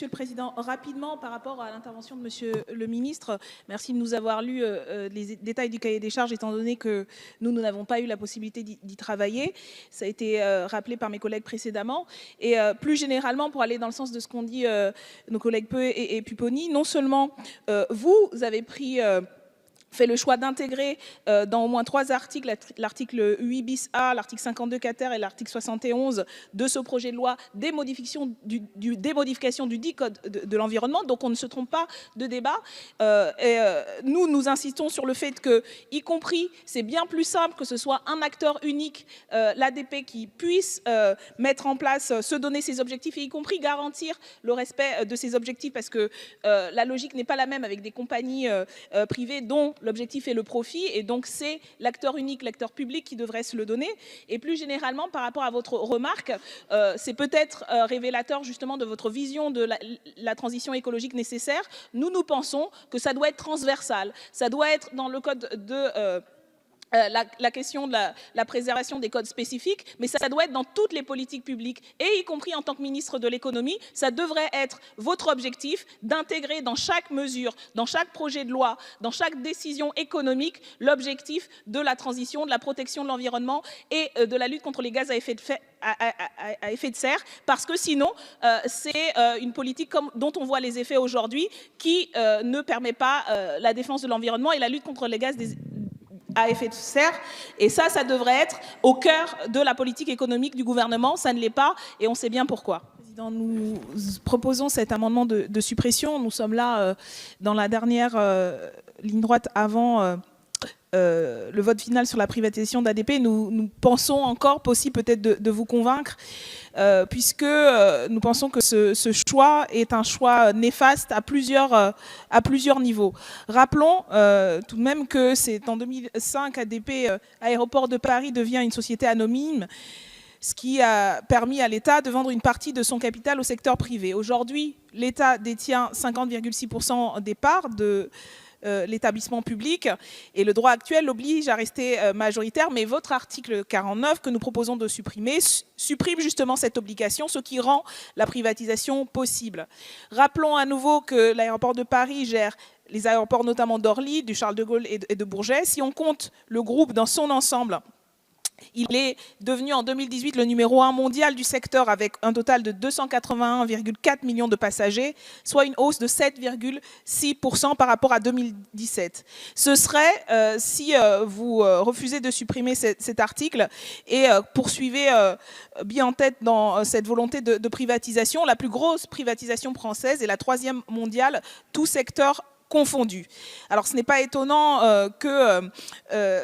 Monsieur le Président, rapidement par rapport à l'intervention de Monsieur le Ministre, merci de nous avoir lu les détails du cahier des charges étant donné que nous n'avons pas eu la possibilité d'y travailler. Ça a été rappelé par mes collègues précédemment. Et plus généralement, pour aller dans le sens de ce qu'ont dit nos collègues Peu et Pupponi, non seulement vous avez fait le choix d'intégrer dans au moins 3 articles, l'article 8 bis A, l'article 52 quater et l'article 71 de ce projet de loi, des modifications du dit code de l'environnement. Donc on ne se trompe pas de débat. Nous insistons sur le fait que, y compris, c'est bien plus simple que ce soit un acteur unique, l'ADP, qui puisse mettre en place, se donner ses objectifs et y compris garantir le respect de ses objectifs, parce que la logique n'est pas la même avec des compagnies privées dont l'objectif est le profit, et donc c'est l'acteur unique, l'acteur public qui devrait se le donner. Et plus généralement, par rapport à votre remarque, c'est peut-être révélateur justement de votre vision de la transition écologique nécessaire. Nous pensons que ça doit être transversal, ça doit être dans le code de... la question de la préservation des codes spécifiques, mais ça doit être dans toutes les politiques publiques, et y compris en tant que ministre de l'économie, ça devrait être votre objectif d'intégrer dans chaque mesure, dans chaque projet de loi, dans chaque décision économique, l'objectif de la transition, de la protection de l'environnement et de la lutte contre les gaz à effet de serre, parce que sinon, c'est une politique dont on voit les effets aujourd'hui qui ne permet pas la défense de l'environnement et la lutte contre les gaz à effet de serre, et ça devrait être au cœur de la politique économique du gouvernement. Ça ne l'est pas, et on sait bien pourquoi. Président, nous proposons cet amendement de suppression. Nous sommes là dans la dernière ligne droite avant le vote final sur la privatisation d'ADP. Nous pensons encore possible peut-être de vous convaincre, puisque nous pensons que ce choix est un choix néfaste à plusieurs niveaux. Rappelons tout de même que c'est en 2005 ADP, Aéroports de Paris, devient une société anonyme, ce qui a permis à l'État de vendre une partie de son capital au secteur privé. Aujourd'hui, l'État détient 50,6% des parts de l'établissement public, et le droit actuel l'oblige à rester majoritaire, mais votre article 49 que nous proposons de supprimer supprime justement cette obligation, ce qui rend la privatisation possible. Rappelons à nouveau que l'aéroport de Paris gère les aéroports notamment d'Orly, du Charles de Gaulle et de Bourget. Si on compte le groupe dans son ensemble, il est devenu en 2018 le numéro 1 mondial du secteur, avec un total de 281,4 millions de passagers, soit une hausse de 7,6% par rapport à 2017. Ce serait, si vous refusez de supprimer cet article et poursuivez bien en tête dans cette volonté de privatisation, la plus grosse privatisation française et la 3e mondiale, tout secteur confondu. Alors ce n'est pas étonnant que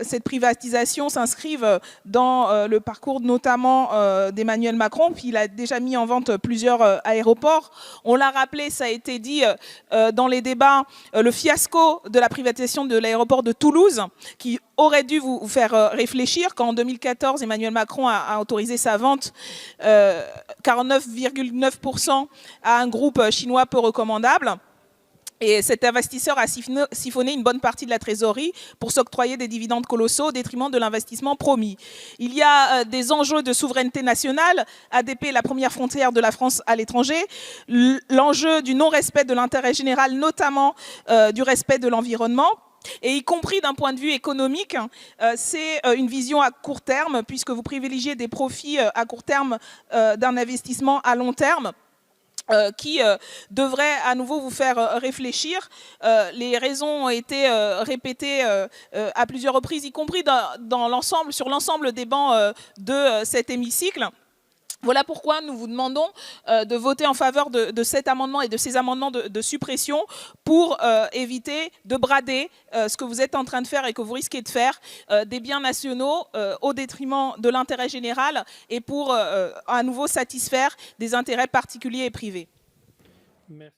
cette privatisation s'inscrive dans le parcours notamment d'Emmanuel Macron, puis il a déjà mis en vente plusieurs aéroports. On l'a rappelé, ça a été dit dans les débats, le fiasco de la privatisation de l'aéroport de Toulouse, qui aurait dû vous faire réfléchir quand en 2014 Emmanuel Macron a autorisé sa vente 49,9% à un groupe chinois peu recommandable. Et cet investisseur a siphonné une bonne partie de la trésorerie pour s'octroyer des dividendes colossaux au détriment de l'investissement promis. Il y a des enjeux de souveraineté nationale. ADP est la première frontière de la France à l'étranger. L'enjeu du non-respect de l'intérêt général, notamment du respect de l'environnement. Et y compris d'un point de vue économique, c'est une vision à court terme, puisque vous privilégiez des profits à court terme d'un investissement à long terme, qui devrait à nouveau vous faire réfléchir. Les raisons ont été répétées à plusieurs reprises, y compris dans l'ensemble, sur l'ensemble des bancs de cet hémicycle. Voilà pourquoi nous vous demandons de voter en faveur de cet amendement et de ces amendements de suppression pour éviter de brader ce que vous êtes en train de faire et que vous risquez de faire, des biens nationaux au détriment de l'intérêt général et pour à nouveau satisfaire des intérêts particuliers et privés. Merci.